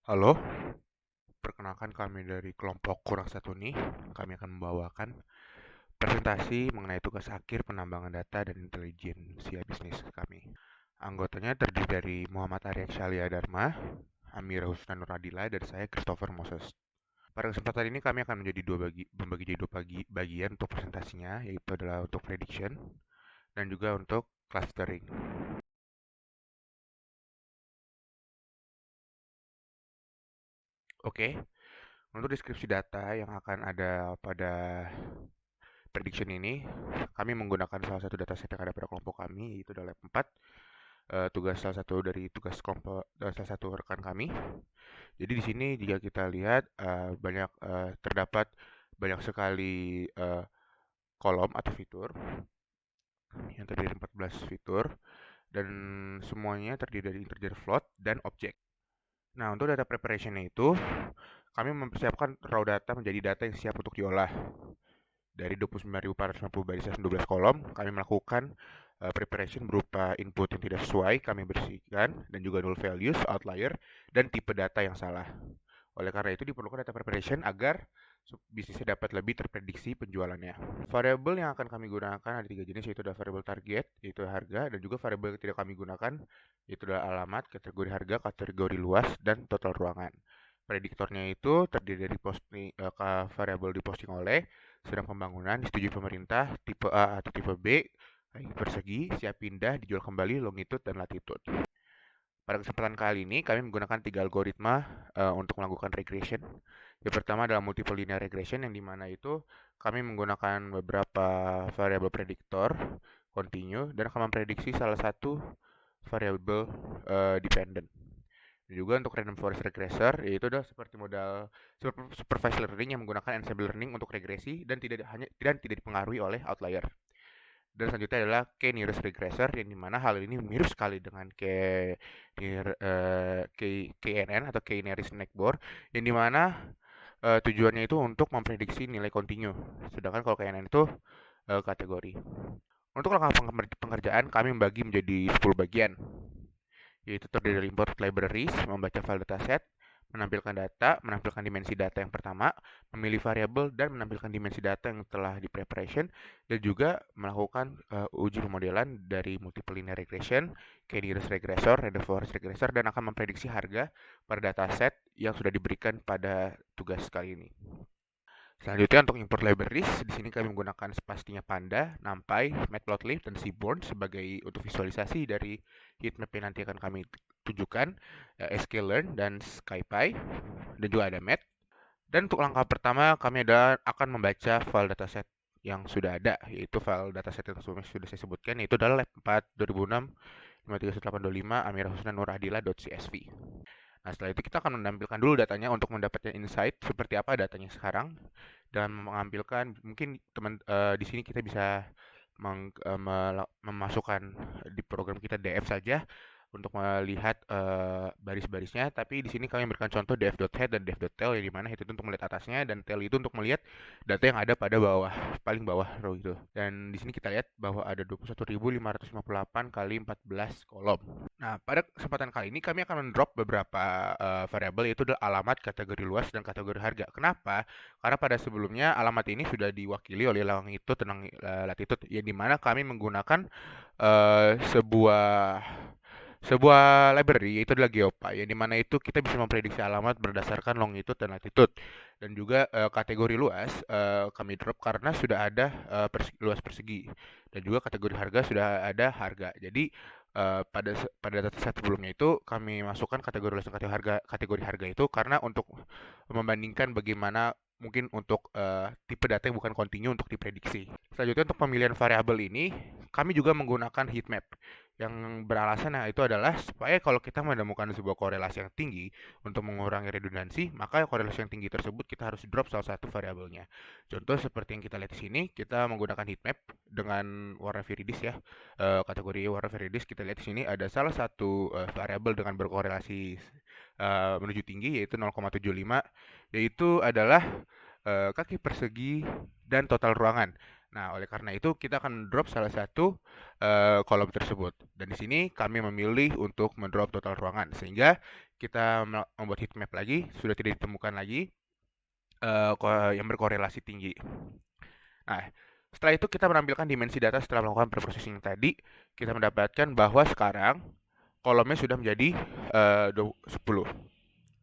Halo, perkenalkan kami dari kelompok kurang satu nih. Kami akan membawakan presentasi mengenai tugas akhir penambangan data dan intelijensia bisnis kami. Anggotanya terdiri dari Muhammad Arya Syalia Dharma, Amira Husna Nuradila, dan saya Christopher Moses. Pada kesempatan ini kami akan membagi jadi bagian untuk presentasinya, yaitu adalah untuk prediction dan juga untuk clustering. Oke, untuk deskripsi data yang akan ada pada prediction ini, kami menggunakan salah satu dataset yang ada pada kelompok kami, yaitu adalah Lab 4. Tugas salah satu dari tugas kelompok salah satu rekan kami. Jadi di sini jika kita lihat terdapat banyak sekali kolom atau fitur yang terdiri dari 14 fitur dan semuanya terdiri dari integer float dan objek. Nah, untuk data preparation itu kami mempersiapkan raw data menjadi data yang siap untuk diolah. Dari 29.450 barisan 12 kolom, kami melakukan preparation berupa input yang tidak sesuai, kami bersihkan, dan juga null values, outlier, dan tipe data yang salah. Oleh karena itu diperlukan data preparation agar bisnisnya dapat lebih terprediksi penjualannya. Variabel yang akan kami gunakan ada 3 jenis, yaitu ada variabel target, yaitu harga, dan juga variabel yang tidak kami gunakan, yaitu adalah alamat, kategori harga, kategori luas, dan total ruangan. Prediktornya itu terdiri dari variabel diposting oleh, sedang pembangunan, disetujui pemerintah, tipe A atau tipe B, persegi, siap pindah, dijual kembali, longitude, dan latitude. Pada kesempatan kali ini, kami menggunakan 3 algoritma untuk melakukan regression. Yang pertama adalah multiple linear regression, yang dimana itu kami menggunakan beberapa variabel prediktor continue dan akan memprediksi salah satu variabel dependent. Dan juga untuk random forest regressor, yaitu adalah seperti modal supervised learning yang menggunakan ensemble learning untuk regresi dan tidak dipengaruhi oleh outlier. Dan selanjutnya adalah k-nearest regressor, yang dimana hal ini mirip sekali dengan KNN atau k-nearest neckbore, yang dimana tujuannya itu untuk memprediksi nilai kontinu. Sedangkan kalau KNN itu kategori. Untuk langkah pengerjaan kami membagi menjadi 10 bagian, yaitu terdiri dari import libraries, membaca file dataset, menampilkan data, menampilkan dimensi data yang pertama, memilih variabel, dan menampilkan dimensi data yang telah di preparation, dan juga melakukan uji pemodelan dari multiple linear regression, k-nearest regressor, random forest regressor, dan akan memprediksi harga pada dataset yang sudah diberikan pada tugas kali ini. Selanjutnya untuk import libraries, di sini kami menggunakan pastinya Panda, NumPy, Matplotlib, dan Seaborn sebagai untuk visualisasi dari heatmap yang nanti akan kami tunjukkan, sklearn dan SciPy, dan juga ada Mat. Dan untuk langkah pertama kami akan membaca file dataset yang sudah ada, yaitu file dataset yang sudah saya sebutkan, yaitu adalah lab 4 2006 53825 amirahusnanurahadila.csv. Nah, setelah itu kita akan menampilkan dulu datanya untuk mendapatkan insight seperti apa datanya sekarang dan mengambilkan mungkin di sini kita bisa memasukkan di program kita df saja untuk melihat baris-barisnya, tapi di sini kami memberikan contoh df.head dan def.tail, yang dimana head itu untuk melihat atasnya dan tail itu untuk melihat data yang ada pada paling bawah row itu. Dan di sini kita lihat bahwa ada 21.558 kali 14 kolom. Nah, pada kesempatan kali ini kami akan mendrop beberapa variabel, yaitu adalah alamat, kategori luas, dan kategori harga. Kenapa? Karena pada sebelumnya alamat ini sudah diwakili oleh longitude dan latitude, yang dimana kami menggunakan sebuah library, yaitu adalah GeoPy, yang dimana itu kita bisa memprediksi alamat berdasarkan longitude dan latitude. Dan juga kategori luas kami drop karena sudah ada luas persegi, dan juga kategori harga sudah ada harga. Jadi pada dataset sebelumnya itu kami masukkan kategori luas dan kategori harga itu karena untuk membandingkan bagaimana mungkin untuk tipe data yang bukan kontinu untuk diprediksi. Selanjutnya untuk pemilihan variabel ini kami juga menggunakan heatmap yang beralasan itu adalah supaya kalau kita menemukan sebuah korelasi yang tinggi untuk mengurangi redundansi, maka korelasi yang tinggi tersebut kita harus drop salah satu variabelnya. Contoh seperti yang kita lihat di sini, kita menggunakan heatmap dengan warna viridis ya. Kategori warna viridis kita lihat di sini ada salah satu variabel dengan berkorelasi menuju tinggi, yaitu 0,75, yaitu adalah kaki persegi dan total ruangan. Nah, oleh karena itu kita akan drop salah satu kolom tersebut. Dan di sini kami memilih untuk mendrop total ruangan, sehingga kita membuat heat map lagi, sudah tidak ditemukan lagi yang berkorelasi tinggi. Nah, setelah itu kita menampilkan dimensi data setelah melakukan preprocessing tadi, kita mendapatkan bahwa sekarang kolomnya sudah menjadi 10.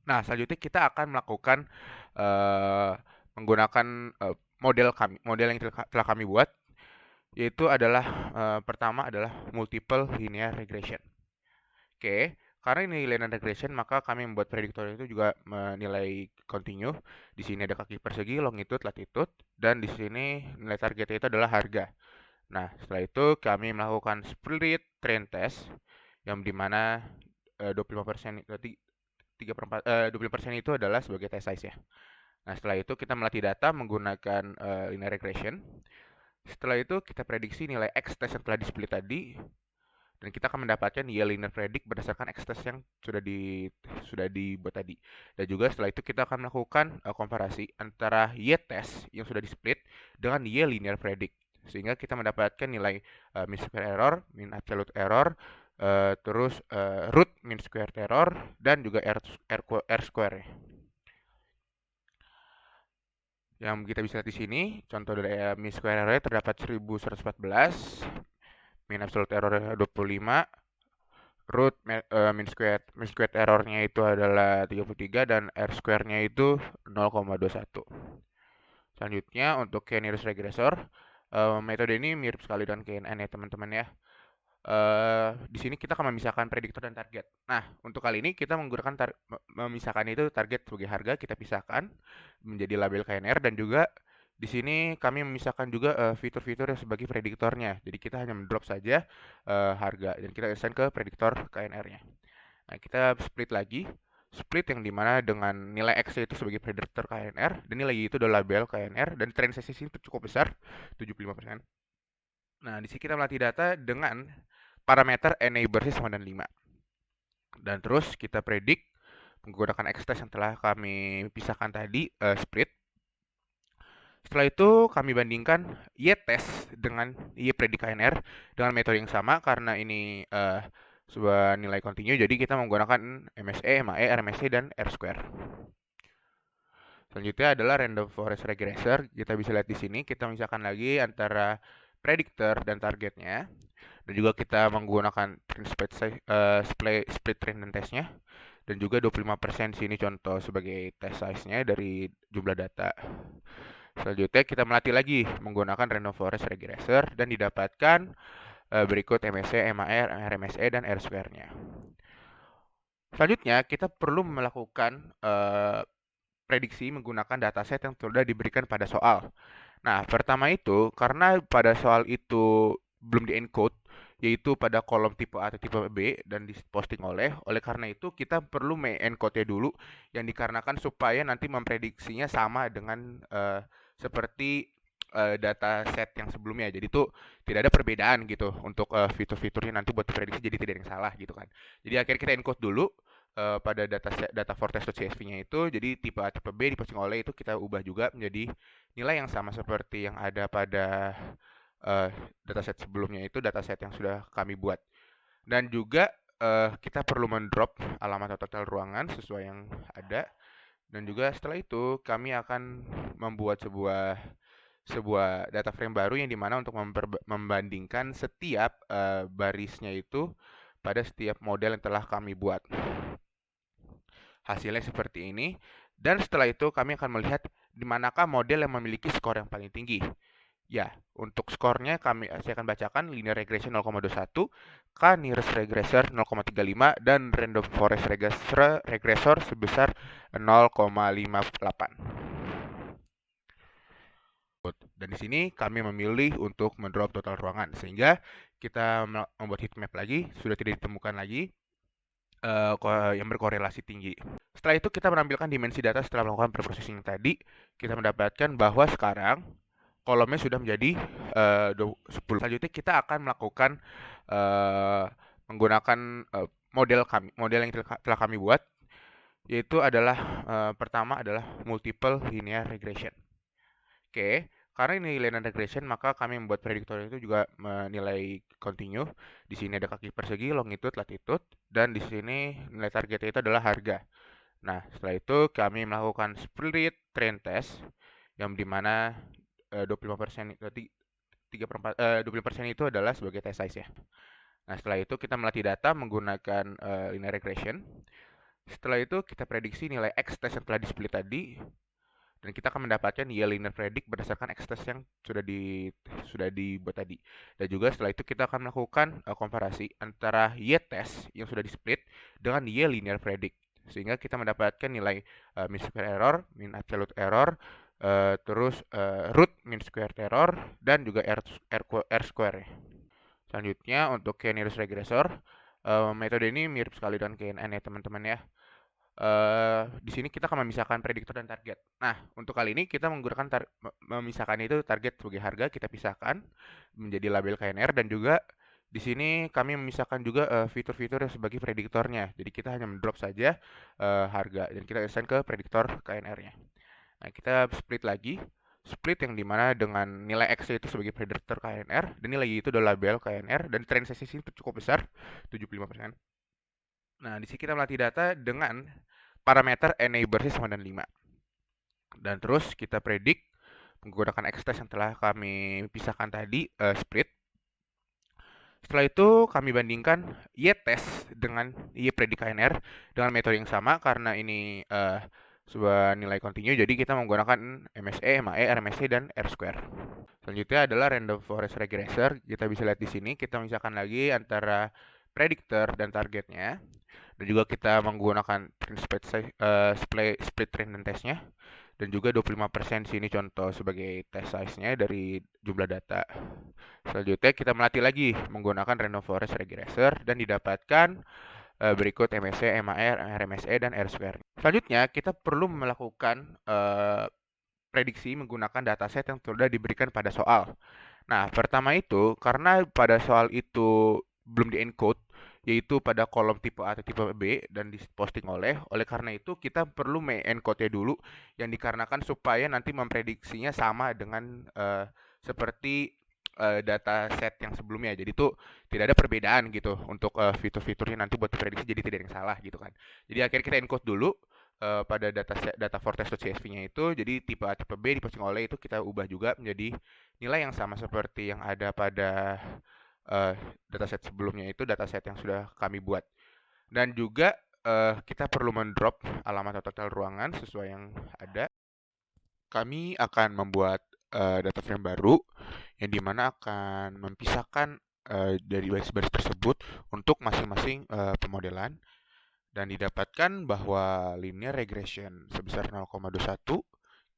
Nah, selanjutnya kita akan melakukan eh, menggunakan model yang telah kami buat, yaitu adalah pertama adalah multiple linear regression. Oke, karena ini linear regression, maka kami membuat prediktor itu juga menilai continue. Di sini ada kaki persegi, longitude, latitude, dan di sini nilai targetnya itu adalah harga. Nah, setelah itu kami melakukan split train test, yang dimana 25% itu 25% itu adalah sebagai test size ya. Nah, setelah itu kita melatih data menggunakan linear regression. Setelah itu kita prediksi nilai X test yang telah di-split tadi, dan kita akan mendapatkan yield linear predict berdasarkan X test yang sudah dibuat tadi. Dan juga setelah itu kita akan melakukan komparasi antara Y test yang sudah di-split dengan Y linear predict, sehingga kita mendapatkan nilai mean square error, mean absolute error, terus root mean square error, dan juga R square. Yang kita bisa lihat di sini, contoh dari mean square error terdapat 1114, mean absolute error 25, root mean squared errornya itu adalah 33 dan R square-nya itu 0,21. Selanjutnya untuk k-nearest regressor, metode ini mirip sekali dengan KNN ya teman-teman ya. Di sini kita akan memisahkan prediktor dan target. Nah, untuk kali ini kita menggunakan memisahkan itu target sebagai harga, kita pisahkan menjadi label KNR, dan juga di sini kami memisahkan juga fitur-fitur yang sebagai prediktornya. Jadi kita hanya mendrop saja harga dan kita assign ke prediktor KNR-nya. Nah, kita split lagi. Split yang dimana dengan nilai X itu sebagai prediktor KNR, dan nilai Y itu adalah label KNR, dan trend size ini cukup besar, 75%. Nah, di sini kita melatih data dengan parameter neighbors sama dengan 5. Dan terus kita predik menggunakan X-test yang telah kami pisahkan tadi, split. Setelah itu kami bandingkan Y-test dengan Y-predik KNR dengan metode yang sama, karena ini sebuah nilai continue, jadi kita menggunakan MSE, MAE, RMSE, dan R-square. Selanjutnya adalah random forest regressor. Kita bisa lihat di sini, kita misalkan lagi antara predictor dan targetnya. Dan juga kita menggunakan split train dan testnya. Dan juga 25% sini contoh sebagai test size-nya dari jumlah data. Selanjutnya kita melatih lagi menggunakan random forest regressor dan didapatkan berikut MSE, MAR, RMSE, dan R-square-nya. Selanjutnya kita perlu melakukan prediksi menggunakan dataset yang sudah diberikan pada soal. Nah, pertama itu karena pada soal itu belum di-encode, yaitu pada kolom tipe A atau tipe B dan diposting oleh karena itu kita perlu me-encode-nya dulu, yang dikarenakan supaya nanti memprediksinya sama dengan seperti dataset yang sebelumnya. Jadi itu tidak ada perbedaan gitu untuk fitur-fiturnya nanti buat prediksi, jadi tidak ada yang salah gitu kan. Jadi akhirnya kita encode dulu pada data forecast.csv-nya itu, jadi tipe A tipe B diposting oleh itu kita ubah juga menjadi nilai yang sama seperti yang ada pada dataset sebelumnya, itu dataset yang sudah kami buat. Dan juga kita perlu mendrop alamat atau total ruangan sesuai yang ada. Dan juga setelah itu kami akan membuat sebuah data frame baru, yang dimana untuk membandingkan setiap barisnya itu pada setiap model yang telah kami buat. Hasilnya seperti ini. Dan setelah itu kami akan melihat di manakah model yang memiliki skor yang paling tinggi. Ya, untuk skornya saya akan bacakan: linear regression 0,21, k-nearest regressor 0,35, dan random forest regressor sebesar 0,58. Dan di sini kami memilih untuk mendrop total ruangan, sehingga kita membuat heat map lagi, sudah tidak ditemukan lagi yang berkorelasi tinggi. Setelah itu kita menampilkan dimensi data setelah melakukan preprocessing tadi, kita mendapatkan bahwa sekarang kolomnya sudah menjadi 10. Selanjutnya kita akan melakukan menggunakan model yang telah kami buat, yaitu adalah pertama adalah multiple linear regression. Oke, Karena ini linear regression, maka kami membuat prediktor itu juga menilai continue. Di sini ada kaki persegi, longitude, latitude, dan di sini nilai targetnya itu adalah harga. Nah, setelah itu kami melakukan split train test, yang dimana 25% 25% itu adalah sebagai test size ya. Nah, setelah itu kita melatih data menggunakan linear regression. Setelah itu kita prediksi nilai X test yang telah di-split tadi, dan kita akan mendapatkan Y linear predict berdasarkan X test yang sudah dibuat tadi. Dan juga setelah itu kita akan melakukan komparasi antara Y test yang sudah di-split dengan Y linear predict, sehingga kita mendapatkan nilai mean square error, mean absolute error, terus root mean square error, dan juga R square. Selanjutnya untuk k-nearest regressor, metode ini mirip sekali dengan KNN ya teman-teman ya. Di sini kita akan memisahkan prediktor dan target. Nah, untuk kali ini kita menggunakan memisahkan itu target sebagai harga, kita pisahkan menjadi label KNR, dan juga di sini kami memisahkan juga fitur-fitur yang sebagai prediktornya. Jadi kita hanya mendrop saja harga dan kita assign ke prediktor KNR-nya. Nah, kita split lagi. Split yang dimana dengan nilai X itu sebagai prediktor KNR, dan nilai Y itu adalah label KNR, dan trend size itu cukup besar, 75%. Nah, di sini kita melatih data dengan parameter neighborsnya sama dengan 5. Dan terus kita predik menggunakan X-test yang telah kami pisahkan tadi, split. Setelah itu kami bandingkan Y-test dengan Y-predik KNR dengan metode yang sama, karena ini sebuah nilai continue, jadi kita menggunakan MSE, MAE, RMSE, dan R-square. Selanjutnya adalah random forest regressor. Kita bisa lihat di sini, kita misalkan lagi antara predictor dan targetnya. Dan juga kita menggunakan split train dan testnya. Dan juga 25% sini contoh sebagai test size-nya dari jumlah data. Selanjutnya kita melatih lagi menggunakan random forest regressor dan didapatkan berikut MSE, MAR, RMSE, dan R-square. Selanjutnya kita perlu melakukan prediksi menggunakan dataset yang sudah diberikan pada soal. Nah, pertama itu karena pada soal itu belum di-encode, yaitu pada kolom tipe A atau tipe B dan diposting oleh karena itu kita perlu me-encode-nya dulu, yang dikarenakan supaya nanti memprediksinya sama dengan seperti dataset yang sebelumnya. Jadi itu tidak ada perbedaan gitu untuk fitur-fiturnya nanti buat prediksi, jadi tidak ada yang salah gitu kan. Jadi akhirnya kita encode dulu pada data foretest.csv-nya itu, jadi tipe A tipe B diposting oleh itu kita ubah juga menjadi nilai yang sama seperti yang ada pada dataset sebelumnya, itu dataset yang sudah kami buat. Dan juga kita perlu mendrop alamat atau total ruangan sesuai yang ada. Kami akan membuat data frame baru yang dimana akan memisahkan dari baris-baris tersebut untuk masing-masing pemodelan, dan didapatkan bahwa linear regression sebesar 0,21,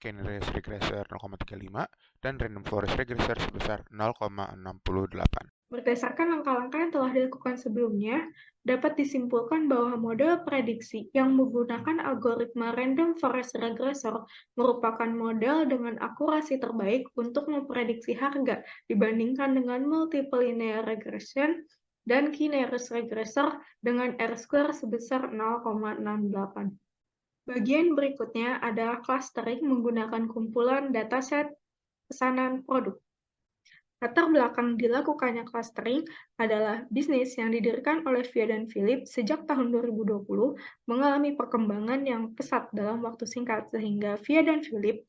k-nearest regressor 0,35, dan random forest regressor sebesar 0,68. Berdasarkan langkah-langkah yang telah dilakukan sebelumnya, dapat disimpulkan bahwa model prediksi yang menggunakan algoritma random forest regressor merupakan model dengan akurasi terbaik untuk memprediksi harga dibandingkan dengan multiple linear regression dan k-nearest regressor dengan R-square sebesar 0,68. Bagian berikutnya adalah clustering menggunakan kumpulan dataset pesanan produk. Latar belakang dilakukannya clustering adalah bisnis yang didirikan oleh Via dan Philip sejak tahun 2020 mengalami perkembangan yang pesat dalam waktu singkat, sehingga Via dan Philip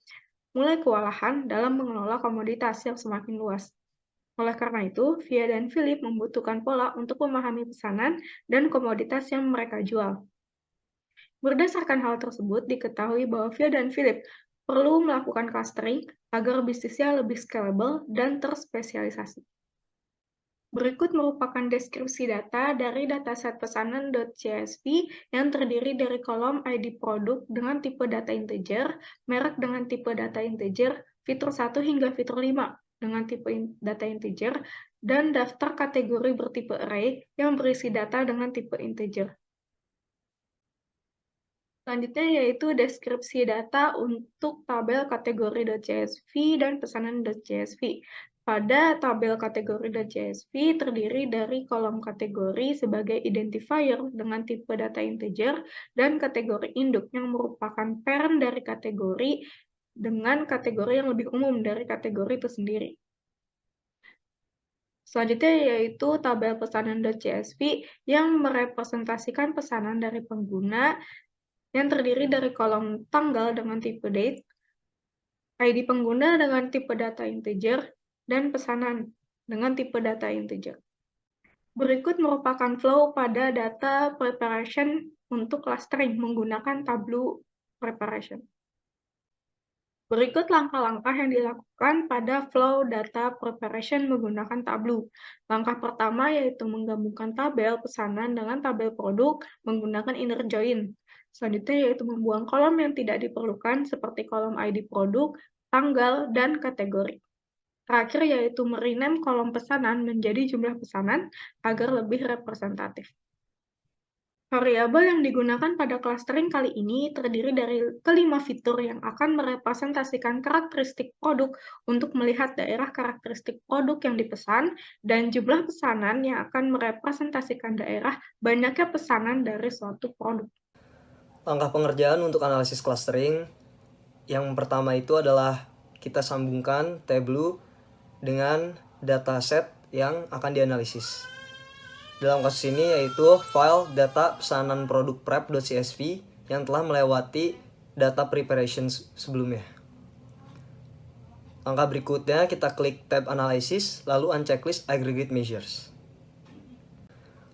mulai kewalahan dalam mengelola komoditas yang semakin luas. Oleh karena itu, Via dan Philip membutuhkan pola untuk memahami pesanan dan komoditas yang mereka jual. Berdasarkan hal tersebut, diketahui bahwa Via dan Philip perlu melakukan clustering agar bisnisnya lebih scalable dan terspesialisasi. Berikut merupakan deskripsi data dari dataset pesanan.csv yang terdiri dari kolom ID produk dengan tipe data integer, merek dengan tipe data integer, fitur 1 hingga fitur 5 dengan tipe data integer, dan daftar kategori bertipe array yang berisi data dengan tipe integer. Selanjutnya yaitu deskripsi data untuk tabel kategori.csv dan pesanan.csv. Pada tabel kategori.csv terdiri dari kolom kategori sebagai identifier dengan tipe data integer dan kategori induk yang merupakan parent dari kategori dengan kategori yang lebih umum dari kategori itu sendiri. Selanjutnya yaitu tabel pesanan.csv yang merepresentasikan pesanan dari pengguna yang terdiri dari kolom tanggal dengan tipe date, ID pengguna dengan tipe data integer, dan pesanan dengan tipe data integer. Berikut merupakan flow pada data preparation untuk clustering menggunakan Tableau preparation. Berikut langkah-langkah yang dilakukan pada flow data preparation menggunakan Tableau. Langkah pertama yaitu menggabungkan tabel pesanan dengan tabel produk menggunakan inner join. Selanjutnya yaitu membuang kolom yang tidak diperlukan seperti kolom ID produk, tanggal, dan kategori. Terakhir yaitu merename kolom pesanan menjadi jumlah pesanan agar lebih representatif. Variabel yang digunakan pada clustering kali ini terdiri dari kelima fitur yang akan merepresentasikan karakteristik produk untuk melihat daerah karakteristik produk yang dipesan dan jumlah pesanan yang akan merepresentasikan daerah banyaknya pesanan dari suatu produk. Langkah pengerjaan untuk analisis clustering yang pertama itu adalah kita sambungkan Tableau dengan dataset yang akan dianalisis. Dalam kasus ini yaitu file data pesanan produk prep.csv yang telah melewati data preparation sebelumnya. Langkah berikutnya kita klik tab analysis lalu unchecklist aggregate measures.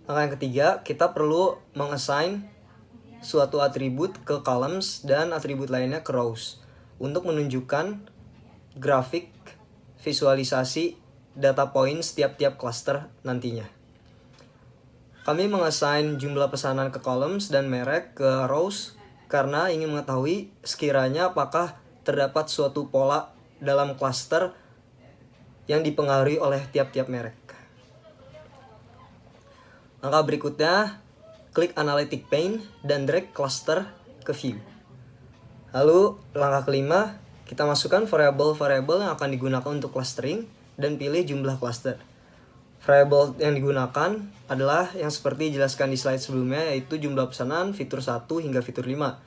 Langkah yang ketiga, kita perlu mengassign suatu atribut ke columns dan atribut lainnya ke rows untuk menunjukkan grafik visualisasi data points tiap-tiap cluster nantinya. Kami mengassign jumlah pesanan ke columns dan merek ke rows karena ingin mengetahui sekiranya apakah terdapat suatu pola dalam cluster yang dipengaruhi oleh tiap-tiap merek. Langkah berikutnya, klik Analytic Pane dan drag cluster ke view. Lalu langkah kelima, kita masukkan variabel-variabel yang akan digunakan untuk clustering dan pilih jumlah cluster. Variabel yang digunakan adalah yang seperti dijelaskan di slide sebelumnya, yaitu jumlah pesanan fitur 1 hingga fitur 5.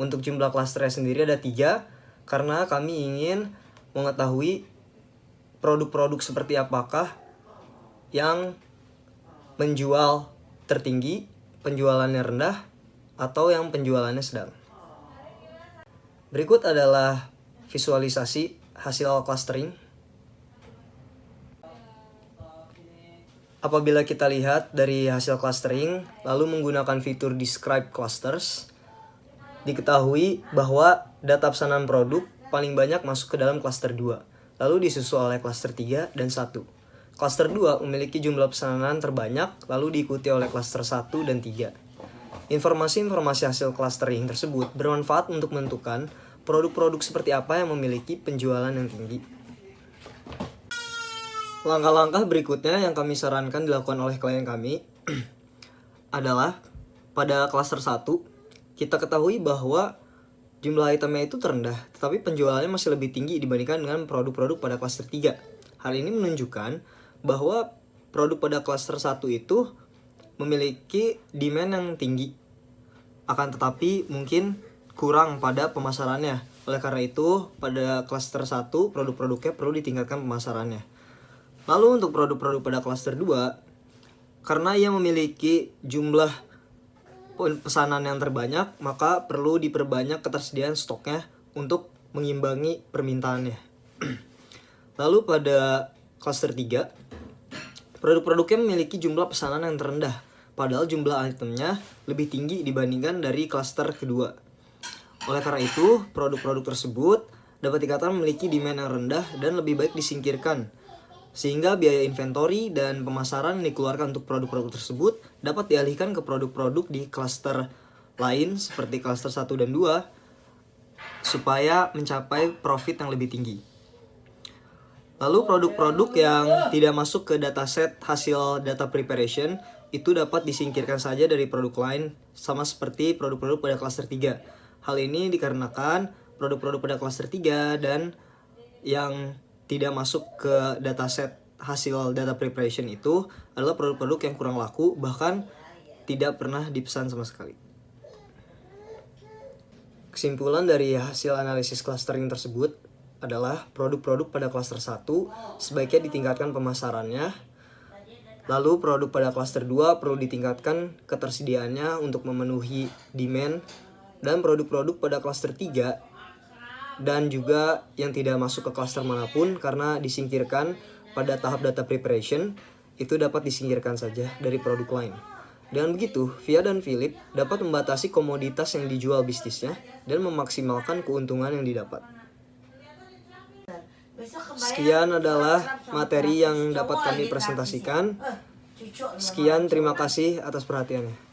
Untuk jumlah clusternya sendiri ada 3, karena kami ingin mengetahui produk-produk seperti apakah yang menjual tertinggi, penjualannya rendah, atau yang penjualannya sedang. Berikut adalah visualisasi hasil clustering. Apabila kita lihat dari hasil clustering, lalu menggunakan fitur Describe Clusters, diketahui bahwa data pesanan produk paling banyak masuk ke dalam cluster 2, lalu disusul oleh cluster 3 dan 1. Cluster 2 memiliki jumlah pesanan terbanyak, lalu diikuti oleh cluster 1 dan 3. Informasi-informasi hasil clustering tersebut bermanfaat untuk menentukan produk-produk seperti apa yang memiliki penjualan yang tinggi. Langkah-langkah berikutnya yang kami sarankan dilakukan oleh klien kami adalah pada cluster 1, kita ketahui bahwa jumlah itemnya itu terendah, tetapi penjualannya masih lebih tinggi dibandingkan dengan produk-produk pada cluster 3. Hal ini menunjukkan bahwa produk pada cluster 1 itu memiliki demand yang tinggi, akan tetapi mungkin kurang pada pemasarannya. Oleh karena itu, pada cluster 1, produk-produknya perlu ditingkatkan pemasarannya. Lalu untuk produk-produk pada cluster 2, karena ia memiliki jumlah pesanan yang terbanyak, maka perlu diperbanyak ketersediaan stoknya untuk mengimbangi permintaannya. Lalu pada cluster 3, produk-produknya memiliki jumlah pesanan yang terendah, padahal jumlah itemnya lebih tinggi dibandingkan dari cluster kedua. Oleh karena itu, produk-produk tersebut dapat dikatakan memiliki demand yang rendah dan lebih baik disingkirkan, sehingga biaya inventory dan pemasaran yang dikeluarkan untuk produk-produk tersebut dapat dialihkan ke produk-produk di cluster lain seperti cluster 1 dan 2 supaya mencapai profit yang lebih tinggi. Lalu produk-produk yang tidak masuk ke dataset hasil data preparation itu dapat disingkirkan saja dari produk lain, sama seperti produk-produk pada cluster 3. Hal ini dikarenakan produk-produk pada cluster 3 dan yang tidak masuk ke dataset hasil data preparation itu adalah produk-produk yang kurang laku, bahkan tidak pernah dipesan sama sekali. Kesimpulan dari hasil analisis clustering tersebut adalah produk-produk pada klaster 1 sebaiknya ditingkatkan pemasarannya. Lalu produk pada klaster 2 perlu ditingkatkan ketersediaannya untuk memenuhi demand. Dan produk-produk pada klaster 3 dan juga yang tidak masuk ke klaster manapun karena disingkirkan pada tahap data preparation, itu dapat disingkirkan saja dari produk lain. Dengan begitu, Via dan Philip dapat membatasi komoditas yang dijual bisnisnya dan memaksimalkan keuntungan yang didapat. Sekian adalah materi yang dapat kami presentasikan. Sekian, terima kasih atas perhatiannya.